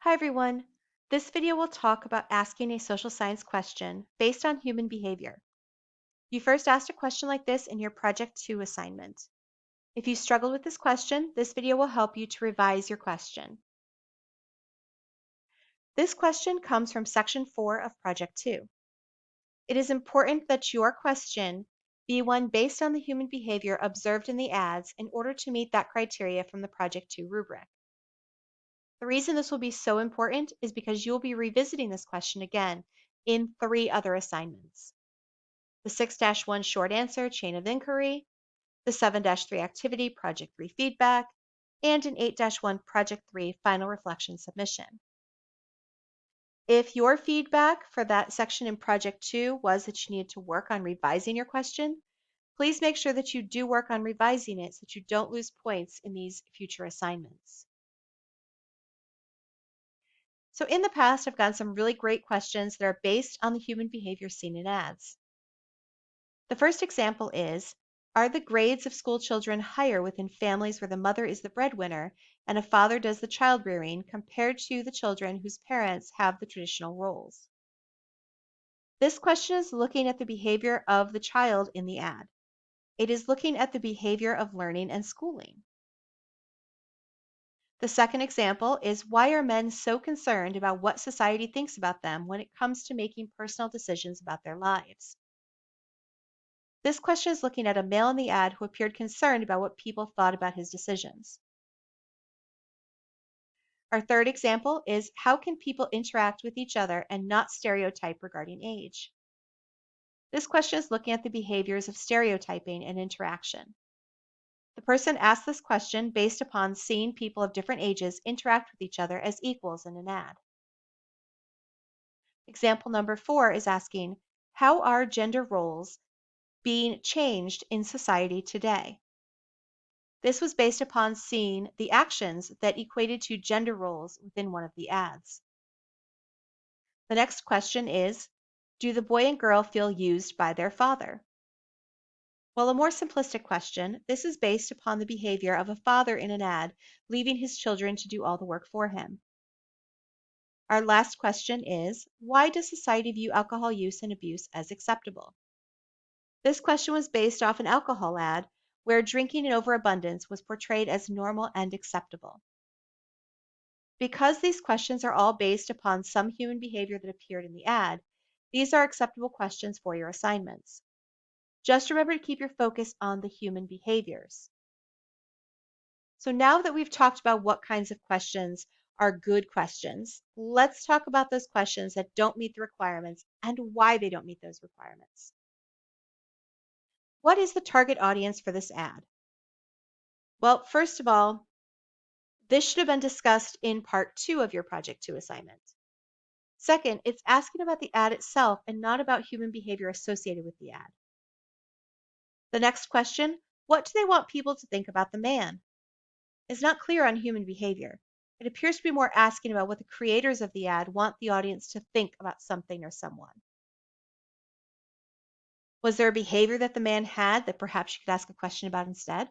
Hi everyone. This video will talk about asking a social science question based on human behavior. You first asked a question like this in your Project 2 assignment. If you struggled with this question, this video will help you to revise your question. This question comes from Section 4 of Project 2. It is important that your question be one based on the human behavior observed in the ads in order to meet that criteria from the Project 2 rubric. The reason this will be so important is because you'll be revisiting this question again in 3 other assignments. The 6-1 short answer chain of inquiry, the 7-3 activity project 3 feedback, and an 8-1 project 3 final reflection submission. If your feedback for that section in project 2 was that you needed to work on revising your question, please make sure that you do work on revising it so that you don't lose points in these future assignments. So in the past, I've gotten some really great questions that are based on the human behavior seen in ads. The first example is, are the grades of school children higher within families where the mother is the breadwinner and a father does the child rearing compared to the children whose parents have the traditional roles? This question is looking at the behavior of the child in the ad. It is looking at the behavior of learning and schooling. The second example is, why are men so concerned about what society thinks about them when it comes to making personal decisions about their lives? This question is looking at a male in the ad who appeared concerned about what people thought about his decisions. Our third example is, how can people interact with each other and not stereotype regarding age? This question is looking at the behaviors of stereotyping and interaction. The person asked this question based upon seeing people of different ages interact with each other as equals in an ad. Example number 4 is asking, how are gender roles being changed in society today? This was based upon seeing the actions that equated to gender roles within one of the ads. The next question is, do the boy and girl feel used by their father? While a more simplistic question, this is based upon the behavior of a father in an ad, leaving his children to do all the work for him. Our last question is, why does society view alcohol use and abuse as acceptable? This question was based off an alcohol ad where drinking in overabundance was portrayed as normal and acceptable. Because these questions are all based upon some human behavior that appeared in the ad, these are acceptable questions for your assignments. Just remember to keep your focus on the human behaviors. So now that we've talked about what kinds of questions are good questions, let's talk about those questions that don't meet the requirements and why they don't meet those requirements. What is the target audience for this ad? Well, first of all, this should have been discussed in part 2 of your Project 2 assignment. Second, it's asking about the ad itself and not about human behavior associated with the ad. The next question, what do they want people to think about the man? Is not clear on human behavior. It appears to be more asking about what the creators of the ad want the audience to think about something or someone. Was there a behavior that the man had that perhaps you could ask a question about instead?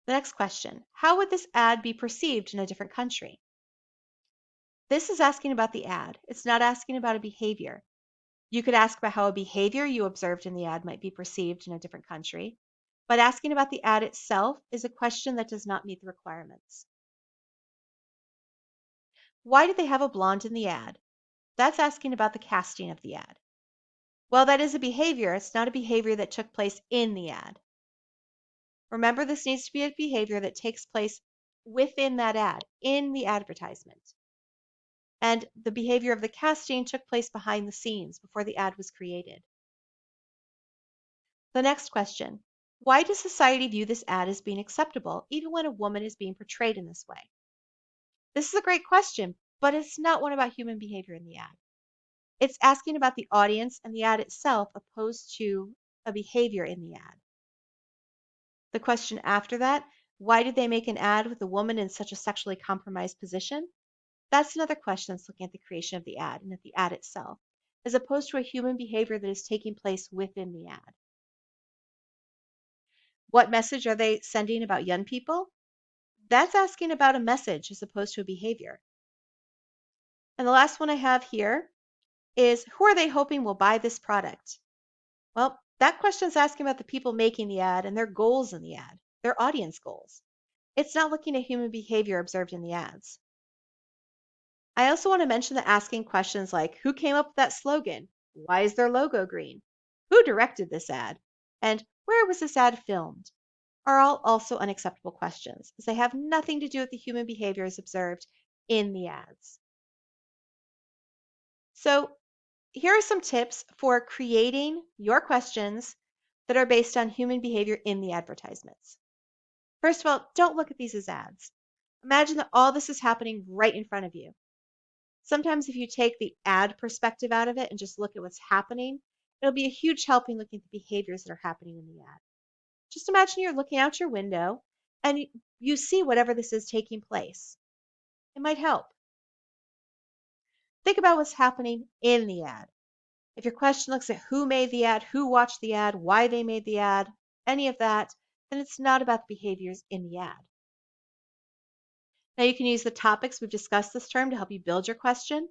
The next question, how would this ad be perceived in a different country? This is asking about the ad. It's not asking about a behavior. You could ask about how a behavior you observed in the ad might be perceived in a different country, but asking about the ad itself is a question that does not meet the requirements. Why did they have a blonde in the ad? That's asking about the casting of the ad. Well, that is a behavior. It's not a behavior that took place in the ad. Remember, this needs to be a behavior that takes place within that ad, in the advertisement. And the behavior of the casting took place behind the scenes before the ad was created. The next question, why does society view this ad as being acceptable, even when a woman is being portrayed in this way? This is a great question, but it's not one about human behavior in the ad. It's asking about the audience and the ad itself opposed to a behavior in the ad. The question after that, why did they make an ad with a woman in such a sexually compromised position? That's another question that's looking at the creation of the ad and at the ad itself, as opposed to a human behavior that is taking place within the ad. What message are they sending about young people? That's asking about a message as opposed to a behavior. And the last one I have here is, who are they hoping will buy this product? Well, that question is asking about the people making the ad and their goals in the ad, their audience goals. It's not looking at human behavior observed in the ads. I also want to mention that asking questions like, who came up with that slogan? Why is their logo green? Who directed this ad? And where was this ad filmed? Are all also unacceptable questions, as they have nothing to do with the human behaviors observed in the ads. So here are some tips for creating your questions that are based on human behavior in the advertisements. First of all, don't look at these as ads. Imagine that all this is happening right in front of you. Sometimes if you take the ad perspective out of it and just look at what's happening, it'll be a huge help in looking at the behaviors that are happening in the ad. Just imagine you're looking out your window and you see whatever this is taking place. It might help. Think about what's happening in the ad. If your question looks at who made the ad, who watched the ad, why they made the ad, any of that, then it's not about the behaviors in the ad. Now you can use the topics we've discussed this term to help you build your question.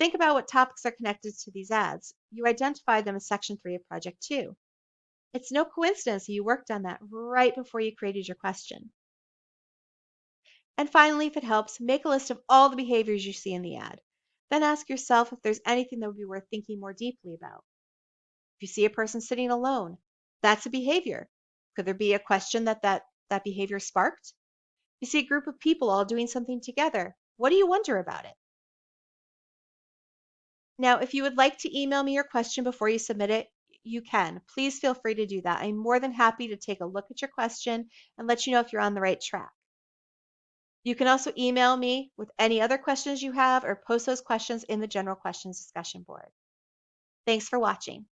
Think about what topics are connected to these ads. You identified them in section 3 of project 2. It's no coincidence that you worked on that right before you created your question. And finally, if it helps, make a list of all the behaviors you see in the ad. Then ask yourself if there's anything that would be worth thinking more deeply about. If you see a person sitting alone, that's a behavior. Could there be a question that behavior sparked? If you see a group of people all doing something together, what do you wonder about it? Now, if you would like to email me your question before you submit it, you can. Please feel free to do that. I'm more than happy to take a look at your question and let you know if you're on the right track. You can also email me with any other questions you have or post those questions in the general questions discussion board. Thanks for watching.